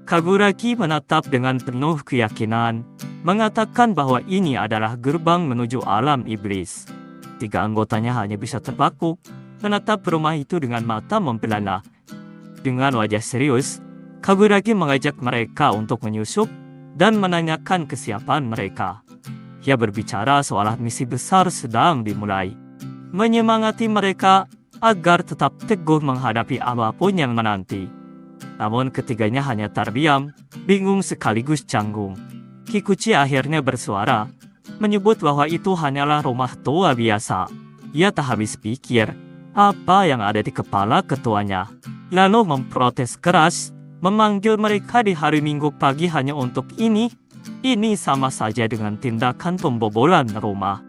Kaguragi menatap dengan penuh keyakinan, mengatakan bahwa ini adalah gerbang menuju alam iblis. 3 anggotanya hanya bisa terpaku, menatap rumah itu dengan mata membelala. Dengan wajah serius, Kaguragi mengajak mereka untuk menyusup dan menanyakan kesiapan mereka. Ia berbicara seolah misi besar sedang dimulai, menyemangati mereka agar tetap teguh menghadapi apapun yang menanti. Namun ketiganya hanya terdiam, bingung sekaligus canggung. Kikuchi akhirnya bersuara, menyebut bahwa itu hanyalah rumah tua biasa. Ia tak habis pikir apa yang ada di kepala ketuanya, lalu memprotes keras, memanggil mereka di hari Minggu pagi hanya untuk ini. Ini sama saja dengan tindakan pembobolan rumah.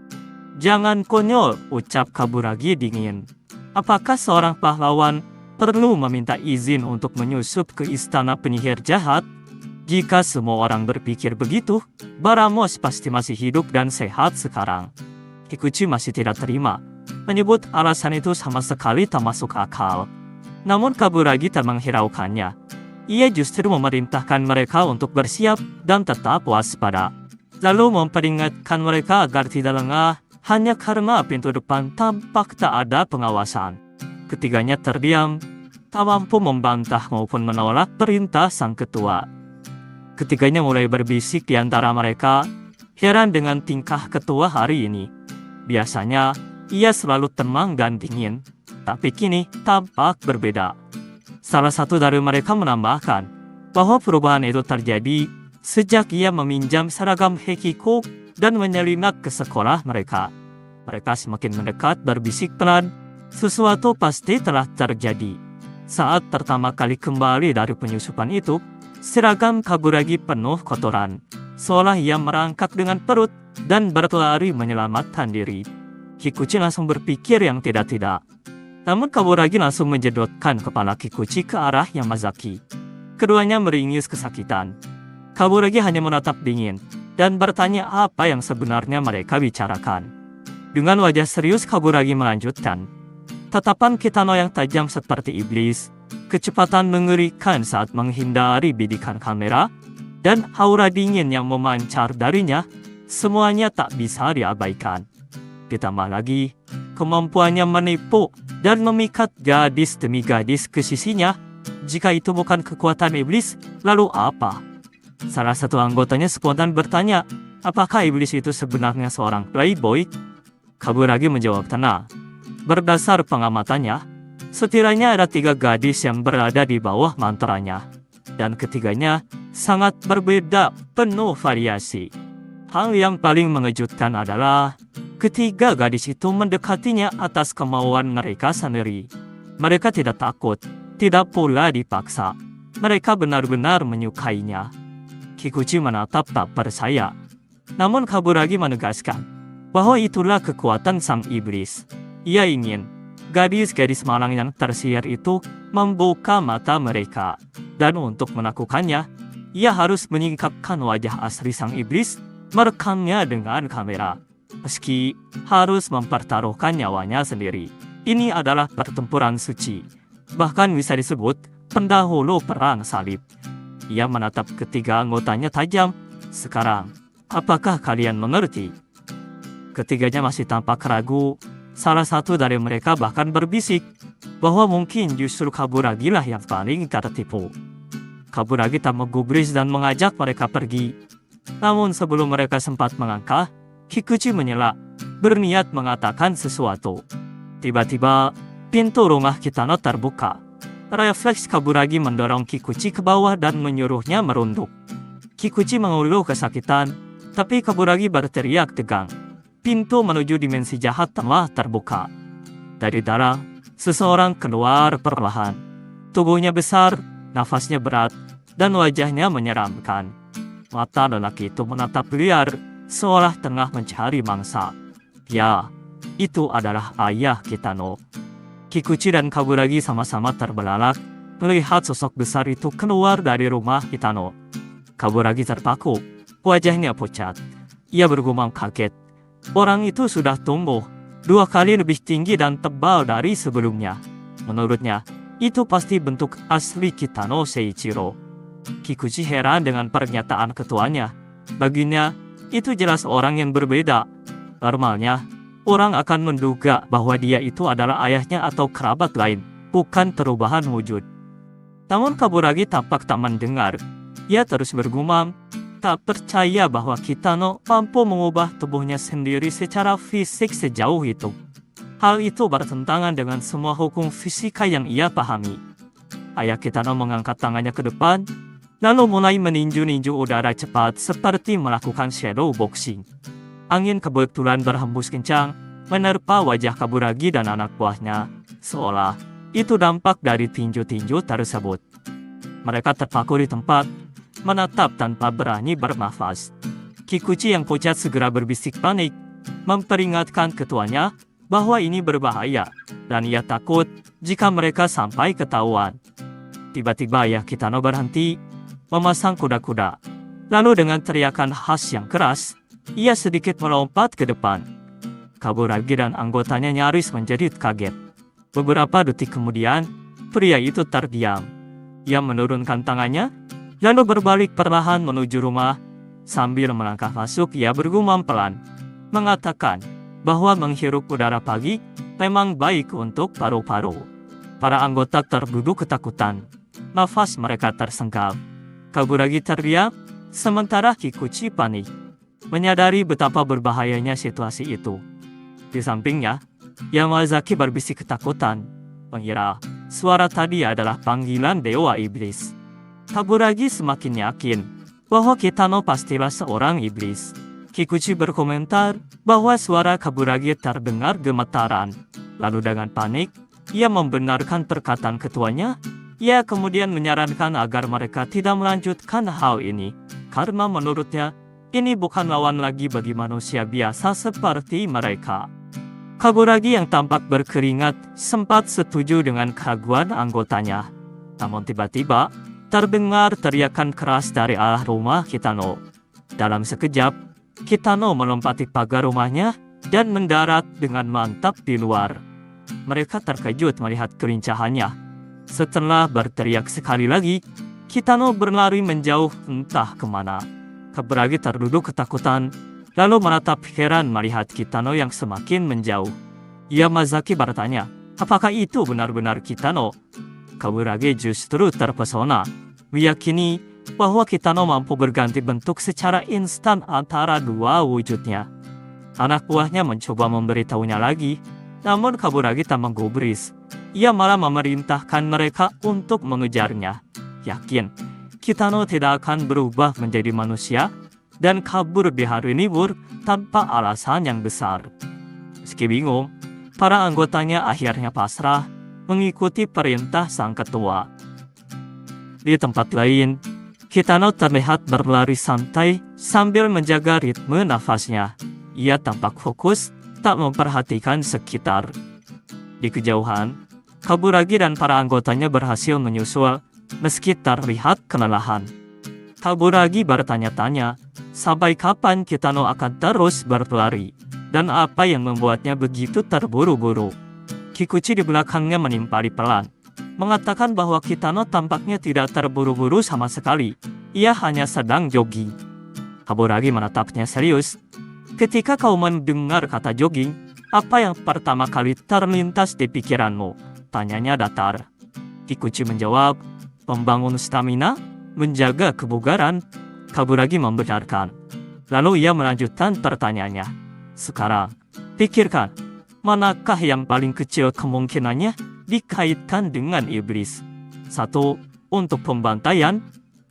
Jangan konyol, ucap Kaguragi dingin. Apakah seorang pahlawan perlu meminta izin untuk menyusup ke istana penyihir jahat? Jika semua orang berpikir begitu, Baramos pasti masih hidup dan sehat sekarang. Kikuchi masih tidak terima, menyebut alasan itu sama sekali tak masuk akal. Namun Kaguragi tak menghiraukannya. Ia justru memerintahkan mereka untuk bersiap dan tetap waspada. Lalu memperingatkan mereka agar tidak lengah, hanya karena pintu depan tampak tak ada pengawasan. Ketiganya terdiam, tak mampu membantah maupun menolak perintah sang ketua. Ketiganya mulai berbisik di antara mereka, heran dengan tingkah ketua hari ini. Biasanya, ia selalu tenang dan dingin, tapi kini tampak berbeda. Salah satu dari mereka menambahkan bahwa perubahan itu terjadi sejak ia meminjam seragam Hekiko dan menyelinap ke sekolah mereka. Mereka semakin mendekat berbisik pelan, sesuatu pasti telah terjadi. Saat pertama kali kembali dari penyusupan itu, seragam Kaguragi penuh kotoran, seolah ia merangkak dengan perut dan berlari menyelamatkan diri. Kikuchi langsung berpikir yang tidak-tidak. Namun Kaguragi langsung menjedotkan kepala Kikuchi ke arah Yamazaki. Keduanya meringis kesakitan. Kaguragi hanya menatap dingin dan bertanya apa yang sebenarnya mereka bicarakan. Dengan wajah serius Kaguragi melanjutkan. Tatapan Kitano yang tajam seperti iblis, kecepatan mengerikan saat menghindari bidikan kamera, dan aura dingin yang memancar darinya, semuanya tak bisa diabaikan. Ditambah lagi, kemampuannya menipu dan memikat gadis demi gadis ke sisinya. Jika itu bukan kekuatan iblis, lalu apa? Salah satu anggotanya spontan bertanya, apakah iblis itu sebenarnya seorang playboy? Kaguragi menjawab tenang. Berdasar pengamatannya, setidaknya ada 3 gadis yang berada di bawah mantranya, dan ketiganya sangat berbeda, penuh variasi. Hal yang paling mengejutkan adalah ketiga gadis itu mendekatinya atas kemauan mereka sendiri. Mereka tidak takut, tidak pula dipaksa. Mereka benar-benar menyukainya. Kikuchi menatap tak percaya. Namun Kaguragi menegaskan bahwa itulah kekuatan sang iblis. Ia ingin gadis-gadis malang yang tersihir itu membuka mata mereka. Dan untuk melakukannya, ia harus menyingkapkan wajah asli sang iblis, merekamnya dengan kamera. Meski harus mempertaruhkan nyawanya sendiri. Ini adalah pertempuran suci. Bahkan bisa disebut pendahulu perang salib. Ia menatap ketiga anggotanya tajam. Sekarang, apakah kalian mengerti? Ketiganya masih tampak ragu. Salah satu dari mereka bahkan berbisik bahwa mungkin justru Kaguragi lah yang paling tertipu. Kaguragi tak menggubris dan mengajak mereka pergi. Namun sebelum mereka sempat melangkah, Kikuchi menyela, berniat mengatakan sesuatu. Tiba-tiba, pintu rumah Kitano terbuka. Refleks Kaguragi mendorong Kikuchi ke bawah dan menyuruhnya merunduk. Kikuchi mengeluh kesakitan, tapi Kaguragi berteriak tegang. Pintu menuju dimensi jahat telah terbuka. Dari dalam, seseorang keluar perlahan. Tubuhnya besar, nafasnya berat, dan wajahnya menyeramkan. Mata lelaki itu menatap liar, seolah tengah mencari mangsa. Ya, itu adalah ayah Kitano. Kikuchi dan Kaguragi sama-sama terbelalak melihat sosok besar itu keluar dari rumah Kitano. Kaguragi terpaku, wajahnya pucat. Ia bergumam kaget. Orang itu sudah tumbuh 2 kali lebih tinggi dan tebal dari sebelumnya. Menurutnya, itu pasti bentuk asli Kitano Seiichiro. Kikuchi heran dengan pernyataan ketuanya. Baginya, itu jelas orang yang berbeda. Normalnya, orang akan menduga bahwa dia itu adalah ayahnya atau kerabat lain, bukan perubahan wujud. Namun Kaburagi tampak tak mendengar. Ia terus bergumam, tak percaya bahwa Kitano mampu mengubah tubuhnya sendiri secara fisik sejauh itu. Hal itu bertentangan dengan semua hukum fisika yang ia pahami. Ayah Kitano mengangkat tangannya ke depan, lalu mulai meninju-ninju udara cepat seperti melakukan shadow boxing. Angin kebetulan berhembus kencang, menerpa wajah Kaburagi dan anak buahnya, seolah itu dampak dari tinju-tinju tersebut. Mereka terpaku di tempat, menatap tanpa berani bernafas. Kikuchi yang pucat segera berbisik panik, memperingatkan ketuanya bahwa ini berbahaya, dan ia takut jika mereka sampai ketahuan. Tiba-tiba ayah Kitano berhenti, memasang kuda-kuda. Lalu dengan teriakan khas yang keras, ia sedikit melompat ke depan. Kaburagi dan anggotanya nyaris menjadi kaget. Beberapa detik kemudian, pria itu terdiam. Ia menurunkan tangannya, lalu berbalik perlahan menuju rumah. Sambil melangkah masuk, ia bergumam pelan, mengatakan bahwa menghirup udara pagi memang baik untuk paru-paru. Para anggota terduduk ketakutan. Nafas mereka tersengal. Kaburagi terdiam, sementara Kikuchi panik, menyadari betapa berbahayanya situasi itu. Di sampingnya, Yamazaki berbisik ketakutan, mengira suara tadi adalah panggilan Dewa Iblis. Kaburagi semakin yakin bahwa Kitano pastilah seorang iblis. Kikuchi berkomentar bahwa suara Kaburagi terdengar gemetaran. Lalu dengan panik, ia membenarkan perkataan ketuanya. Ia kemudian menyarankan agar mereka tidak melanjutkan hal ini, karena menurutnya, ini bukan lawan lagi bagi manusia biasa seperti mereka. Kaburagi yang tampak berkeringat sempat setuju dengan keraguan anggotanya. Namun tiba-tiba, terdengar teriakan keras dari arah rumah Kitano. Dalam sekejap, Kitano melompati pagar rumahnya dan mendarat dengan mantap di luar. Mereka terkejut melihat kelincahannya. Setelah berteriak sekali lagi, Kitano berlari menjauh entah kemana. Kaburagi terduduk ketakutan, lalu menatap heran melihat Kitano yang semakin menjauh. Yamazaki bertanya, apakah itu benar-benar Kitano? Kaburagi justru terpesona, meyakini bahwa Kitano mampu berganti bentuk secara instan antara dua wujudnya. Anak buahnya mencoba memberitahunya lagi, namun Kaburagi tak menggubris. Ia malah memerintahkan mereka untuk mengejarnya. Yakin, Kitano tidak akan berubah menjadi manusia dan kabur di hari libur tanpa alasan yang besar. Meski bingung, para anggotanya akhirnya pasrah mengikuti perintah sang ketua. Di tempat lain, Kitano terlihat berlari santai sambil menjaga ritme nafasnya. Ia tampak fokus, tak memperhatikan sekitar. Di kejauhan, Kaburagi dan para anggotanya berhasil menyusul, meski terlihat kelelahan. Kaburagi bertanya-tanya, sampai kapan Kitano akan terus berlari, dan apa yang membuatnya begitu terburu-buru. Kikuchi di belakangnya menimpali pelan, mengatakan bahwa Kitano tampaknya tidak terburu-buru sama sekali. Ia hanya sedang jogging. Kaburagi menatapnya serius. Ketika kau mendengar kata jogging, apa yang pertama kali terlintas di pikiranmu? Tanyanya datar. Kikuchi menjawab, membangun stamina, menjaga kebugaran. Kaburagi membenarkan. Lalu ia melanjutkan pertanyaannya. Sekarang, pikirkan, manakah yang paling kecil kemungkinannya dikaitkan dengan iblis? 1. Untuk pembantaian,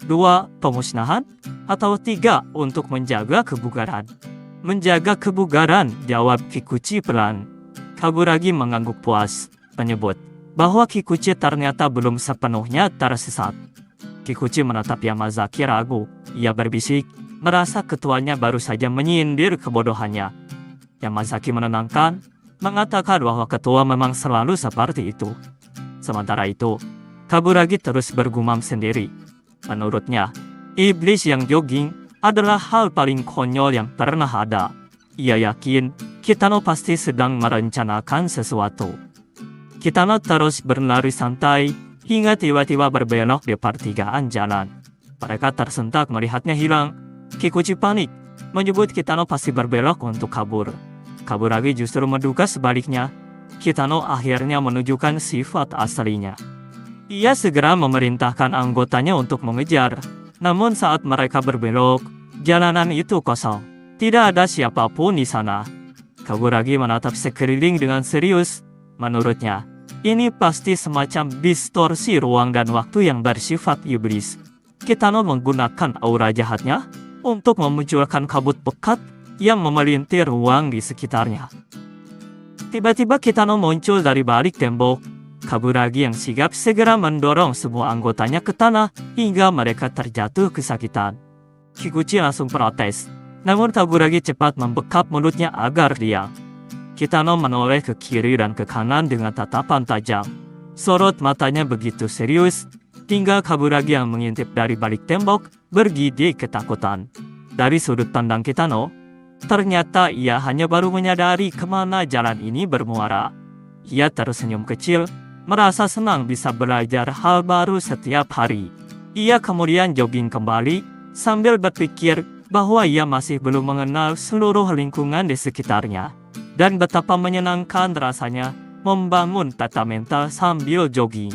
2. Pemusnahan, atau 3. Untuk menjaga kebugaran? Menjaga kebugaran, jawab Kikuchi pelan. Kaburagi mengangguk puas, menyebut bahwa Kikuchi ternyata belum sepenuhnya tersesat. Kikuchi menatap Yamazaki ragu. Ia berbisik, merasa ketuanya baru saja menyindir kebodohannya. Yamazaki menenangkan, mengatakan bahwa ketua memang selalu seperti itu. Sementara itu, Kaburagi terus bergumam sendiri. Menurutnya, iblis yang jogging adalah hal paling konyol yang pernah ada. Ia yakin Kitano pasti sedang merencanakan sesuatu. Kitano terus berlari santai hingga tiba-tiba berbelok di pertigaan jalan. Mereka tersentak melihatnya hilang. Kikuchi panik, menyebut Kitano pasti berbelok untuk kabur. Kaburagi justru menduga sebaliknya. Kitano akhirnya menunjukkan sifat aslinya. Ia segera memerintahkan anggotanya untuk mengejar. Namun saat mereka berbelok, jalanan itu kosong. Tidak ada siapapun di sana. Kaburagi menatap sekeliling dengan serius. Menurutnya, ini pasti semacam distorsi ruang dan waktu yang bersifat iblis. Kitano menggunakan aura jahatnya untuk memunculkan kabut pekat yang memelintir ruang di sekitarnya. Tiba-tiba Kitano muncul dari balik tembok. Kaburagi yang sigap segera mendorong semua anggotanya ke tanah hingga mereka terjatuh kesakitan. Kikuchi langsung protes, namun Kaburagi cepat membekap mulutnya agar diam. Kitano menoleh ke kiri dan ke kanan dengan tatapan tajam. Sorot matanya begitu serius, hingga Kaburagi yang mengintip dari balik tembok bergidik ketakutan. Dari sudut pandang Kitano, ternyata ia hanya baru menyadari kemana jalan ini bermuara. Ia tersenyum kecil, merasa senang bisa belajar hal baru setiap hari. Ia kemudian jogging kembali, sambil berpikir bahwa ia masih belum mengenal seluruh lingkungan di sekitarnya. Dan betapa menyenangkan rasanya membangun tata mental sambil jogging.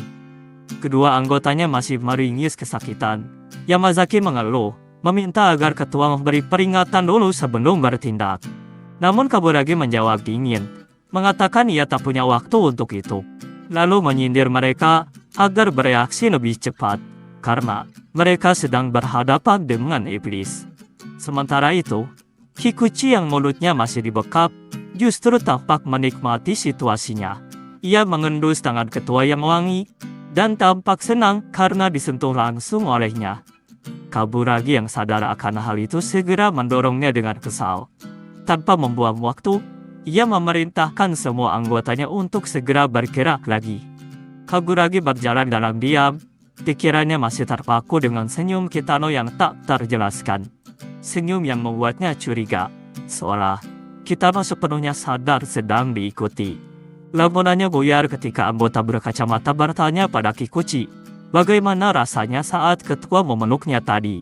Kedua anggotanya masih meringis kesakitan. Yamazaki mengeluh, meminta agar ketua memberi peringatan dulu sebelum bertindak. Namun Kaburagi menjawab dingin, mengatakan ia tak punya waktu untuk itu. Lalu menyindir mereka agar bereaksi lebih cepat, karena mereka sedang berhadapan dengan iblis. Sementara itu, Kikuchi yang mulutnya masih dibekap, justru tampak menikmati situasinya. Ia mengendus tangan ketua yang wangi, dan tampak senang karena disentuh langsung olehnya. Kaburagi yang sadar akan hal itu segera mendorongnya dengan kesal. Tanpa membuang waktu, ia memerintahkan semua anggotanya untuk segera bergerak lagi. Kaburagi berjalan dalam diam, pikirannya masih terpaku dengan senyum Kitano yang tak terjelaskan. Senyum yang membuatnya curiga, seolah Kitano sepenuhnya sadar sedang diikuti. Lamunannya buyar ketika anggota berkacamata bertanya pada Kikuchi, bagaimana rasanya saat ketua memeluknya tadi.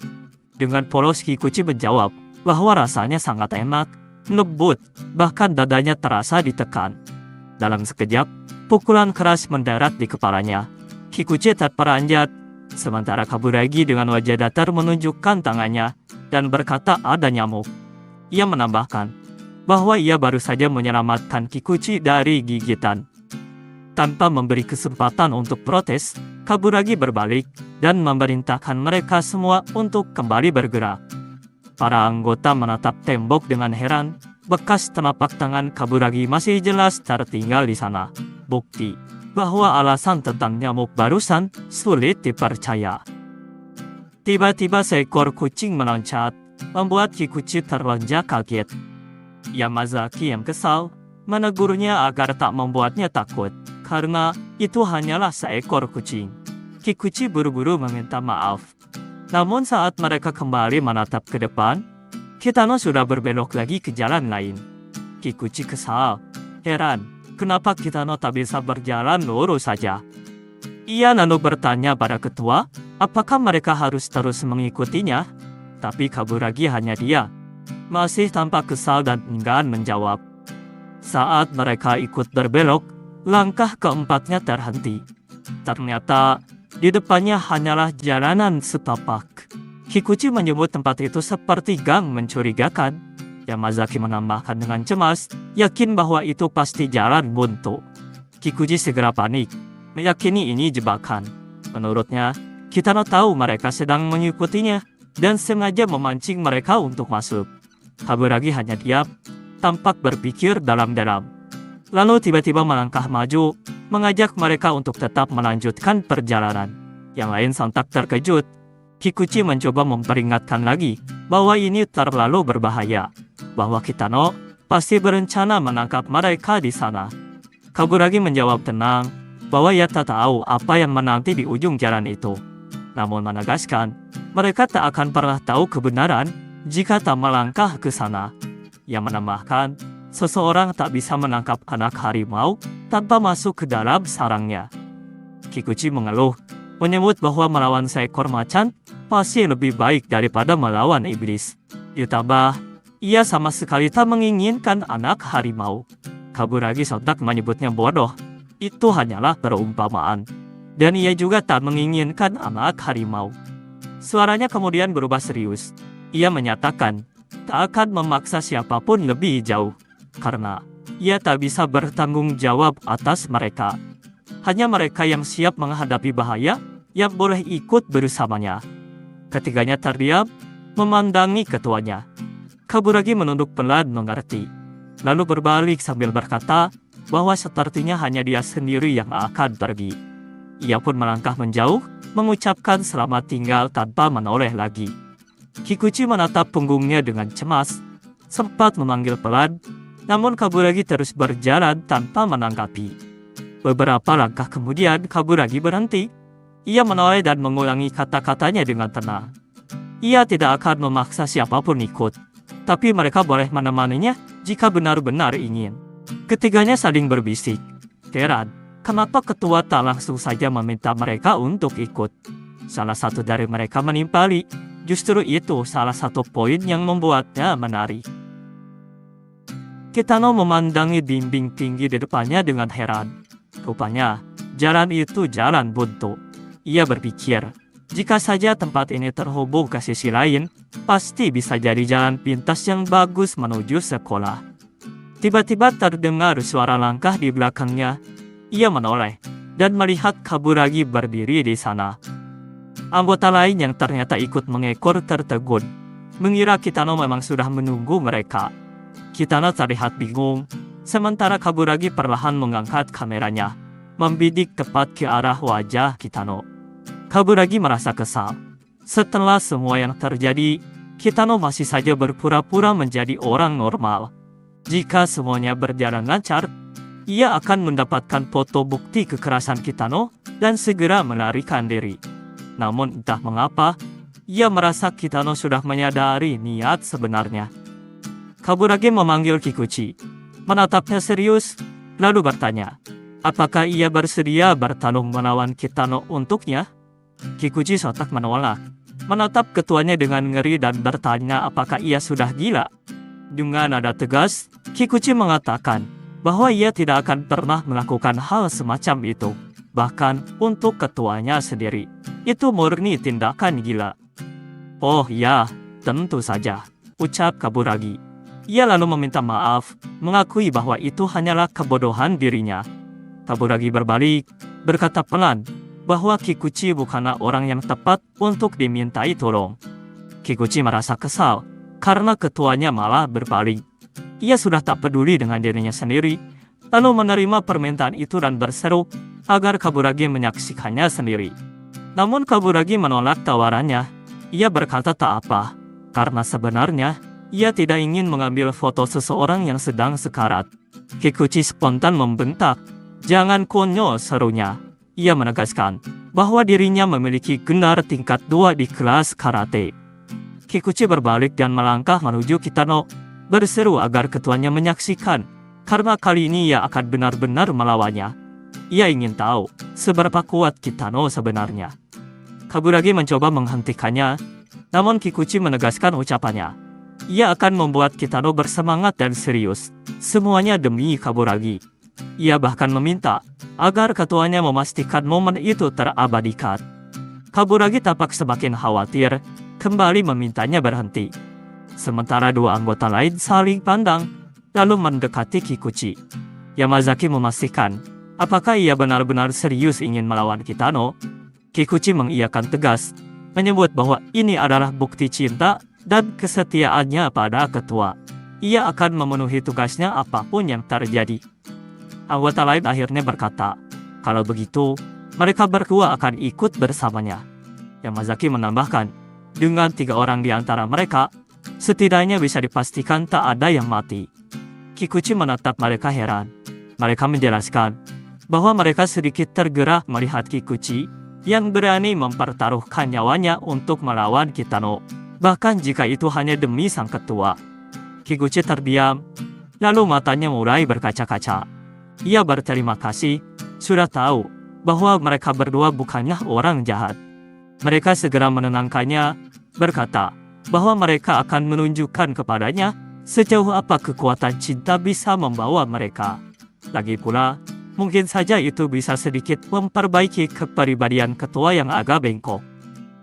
Dengan polos Kikuchi menjawab bahwa rasanya sangat enak, lembut, bahkan dadanya terasa ditekan. Dalam sekejap, pukulan keras mendarat di kepalanya. Kikuchi terperanjat, sementara Kaburagi dengan wajah datar menunjukkan tangannya dan berkata ada nyamuk. Ia menambahkan bahwa ia baru saja menyelamatkan Kikuchi dari gigitan. Tanpa memberi kesempatan untuk protes, Kaburagi berbalik dan memerintahkan mereka semua untuk kembali bergerak. Para anggota menatap tembok dengan heran. Bekas telapak tangan Kaburagi masih jelas tertinggal di sana. Bukti bahwa alasan tentang nyamuk barusan sulit dipercaya. Tiba-tiba seekor kucing meloncat, membuat Kikuchi terlonjak kaget. Yamazaki yang kesal menegurnya agar tak membuatnya takut, karena itu hanyalah seekor kucing. Kikuchi buru-buru meminta maaf. Namun saat mereka kembali menatap ke depan, Kitano sudah berbelok lagi ke jalan lain. Kikuchi kesal, heran, kenapa Kitano tak bisa berjalan lurus saja. Ia lalu bertanya pada ketua, apakah mereka harus terus mengikutinya? Tapi Kaburagi hanya dia, masih tampak kesal dan enggan menjawab. Saat mereka ikut berbelok, langkah keempatnya terhenti. Ternyata di depannya hanyalah jalanan setapak. Kikuchi menyebut tempat itu seperti gang mencurigakan. Yamazaki menambahkan dengan cemas, yakin bahwa itu pasti jalan buntu. Kikuchi segera panik, meyakini ini jebakan. Menurutnya, Kitano tahu mereka sedang mengikutinya dan sengaja memancing mereka untuk masuk. Kaburagi hanya diam, tampak berpikir dalam-dalam. Lalu tiba-tiba melangkah maju, mengajak mereka untuk tetap melanjutkan perjalanan. Yang lain sontak terkejut. Kikuchi mencoba memperingatkan lagi bahwa ini terlalu berbahaya, bahwa Kitano pasti berencana menangkap mereka di sana. Kaburagi menjawab tenang bahwa ia tak tahu apa yang menanti di ujung jalan itu. Namun menegaskan, mereka tak akan pernah tahu kebenaran jika tak melangkah ke sana. Ia menambahkan, seseorang tak bisa menangkap anak harimau tanpa masuk ke dalam sarangnya. Kikuchi mengeluh, menyebut bahwa melawan seekor macan pasti lebih baik daripada melawan iblis. Ditambah, ia sama sekali tak menginginkan anak harimau. Kaburagi sontak menyebutnya bodoh. Itu hanyalah perumpamaan. Dan ia juga tak menginginkan anak harimau. Suaranya kemudian berubah serius. Ia menyatakan, tak akan memaksa siapapun lebih jauh. Karena ia tak bisa bertanggung jawab atas mereka. Hanya mereka yang siap menghadapi bahaya, yang boleh ikut bersamanya. Ketiganya terdiam, memandangi ketuanya. Kaburagi menunduk pelan mengerti. Lalu berbalik sambil berkata bahwa sepertinya hanya dia sendiri yang akan pergi. Ia pun melangkah menjauh, mengucapkan selamat tinggal tanpa menoleh lagi. Kikuchi menatap punggungnya dengan cemas, sempat memanggil pelan, namun Kaburagi terus berjalan tanpa menanggapi. Beberapa langkah kemudian Kaburagi berhenti. Ia menoleh dan mengulangi kata-katanya dengan tenang. Ia tidak akan memaksa siapapun ikut, tapi mereka boleh menemaninya jika benar-benar ingin. Ketiganya saling berbisik. Heran, kenapa ketua tak langsung saja meminta mereka untuk ikut? Salah satu dari mereka menimpali. Justru itu salah satu poin yang membuatnya menarik. Kitano memandangi dinding tinggi di depannya dengan heran. Rupanya, jalan itu jalan buntu. Ia berpikir, jika saja tempat ini terhubung ke sisi lain, pasti bisa jadi jalan pintas yang bagus menuju sekolah. Tiba-tiba terdengar suara langkah di belakangnya. Ia menoleh dan melihat Kaburagi berdiri di sana. Anggota lain yang ternyata ikut mengekor tertegun, mengira Kitano memang sudah menunggu mereka. Kitano terlihat bingung, sementara Kaburagi perlahan mengangkat kameranya, membidik tepat ke arah wajah Kitano. Kaburagi merasa kesal. Setelah semua yang terjadi, Kitano masih saja berpura-pura menjadi orang normal. Jika semuanya berjalan lancar, ia akan mendapatkan foto bukti kekerasan Kitano dan segera melarikan diri. Namun entah mengapa, ia merasa Kitano sudah menyadari niat sebenarnya. Kaburagi memanggil Kikuchi, menatapnya serius, lalu bertanya, apakah ia bersedia bertarung melawan Kitano untuknya? Kikuchi sontak menolak, menatap ketuanya dengan ngeri dan bertanya apakah ia sudah gila. Dengan nada tegas, Kikuchi mengatakan bahwa ia tidak akan pernah melakukan hal semacam itu. Bahkan untuk ketuanya sendiri, itu murni tindakan gila. Oh ya, tentu saja, ucap Kaburagi. Ia lalu meminta maaf, mengakui bahwa itu hanyalah kebodohan dirinya. Kaburagi berbalik, berkata pelan, bahwa Kikuchi bukanlah orang yang tepat untuk dimintai tolong. Kikuchi merasa kesal, karena ketuanya malah berpaling. Ia sudah tak peduli dengan dirinya sendiri, lalu menerima permintaan itu dan berseru agar Kaburagi menyaksikannya sendiri. Namun Kaburagi menolak tawarannya. Ia berkata tak apa, karena sebenarnya ia tidak ingin mengambil foto seseorang yang sedang sekarat. Kikuchi spontan membentak, "Jangan konyol," serunya. Ia menegaskan bahwa dirinya memiliki gelar tingkat 2 di kelas karate. Kikuchi berbalik dan melangkah menuju Kitano, berseru agar ketuanya menyaksikan, karena kali ini ia akan benar-benar melawannya. Ia ingin tahu seberapa kuat Kitano sebenarnya. Kaburagi mencoba menghentikannya, namun Kikuchi menegaskan ucapannya. Ia akan membuat Kitano bersemangat dan serius, semuanya demi Kaburagi. Ia bahkan meminta agar ketuanya memastikan momen itu terabadikan. Kaburagi tampak semakin khawatir, kembali memintanya berhenti. Sementara dua anggota lain saling pandang, lalu mendekati Kikuchi. Yamazaki memastikan apakah ia benar-benar serius ingin melawan Kitano. Kikuchi mengiyakan tegas, menyebut bahwa ini adalah bukti cinta dan kesetiaannya pada ketua. Ia akan memenuhi tugasnya apapun yang terjadi. Anggota lain akhirnya berkata, kalau begitu, mereka berdua akan ikut bersamanya. Yamazaki menambahkan, dengan 3 orang di antara mereka, setidaknya bisa dipastikan tak ada yang mati. Kikuchi menatap mereka heran. Mereka menjelaskan bahwa mereka sedikit tergerak melihat Kikuchi yang berani mempertaruhkan nyawanya untuk melawan Kitano, bahkan jika itu hanya demi sang ketua. Kikuchi terdiam, lalu matanya mulai berkaca-kaca. Ia berterima kasih, sudah tahu bahwa mereka berdua bukanlah orang jahat. Mereka segera menenangkannya, berkata bahwa mereka akan menunjukkan kepadanya sejauh apa kekuatan cinta bisa membawa mereka. Lagi pula, mungkin saja itu bisa sedikit memperbaiki kepribadian ketua yang agak bengkok.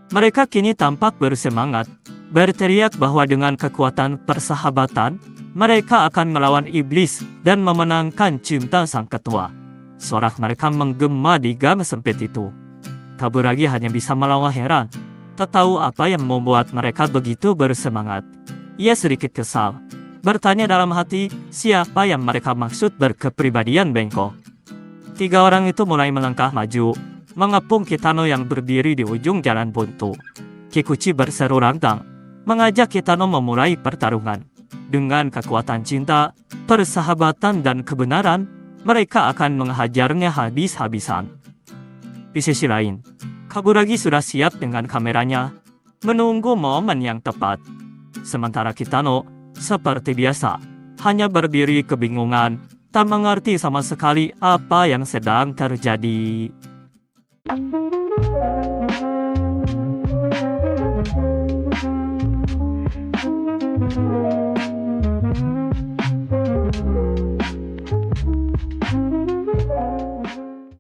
Mereka kini tampak bersemangat, berteriak bahwa dengan kekuatan persahabatan, mereka akan melawan iblis dan memenangkan cinta sang ketua. Sorak mereka menggema di gang sempit itu. Kaburagi hanya bisa melongo heran, tak tahu apa yang membuat mereka begitu bersemangat. Ia sedikit kesal, bertanya dalam hati siapa yang mereka maksud berkepribadian bengkok. 3 orang itu mulai melangkah maju, mengepung Kitano yang berdiri di ujung jalan buntu. Kikuchi berseru lantang, mengajak Kitano memulai pertarungan. Dengan kekuatan cinta, persahabatan dan kebenaran, mereka akan menghajarnya habis-habisan. Di sisi lain, Kaburagi sudah siap dengan kameranya, menunggu momen yang tepat. Sementara Kitano, seperti biasa, hanya berdiri kebingungan, tak mengerti sama sekali apa yang sedang terjadi.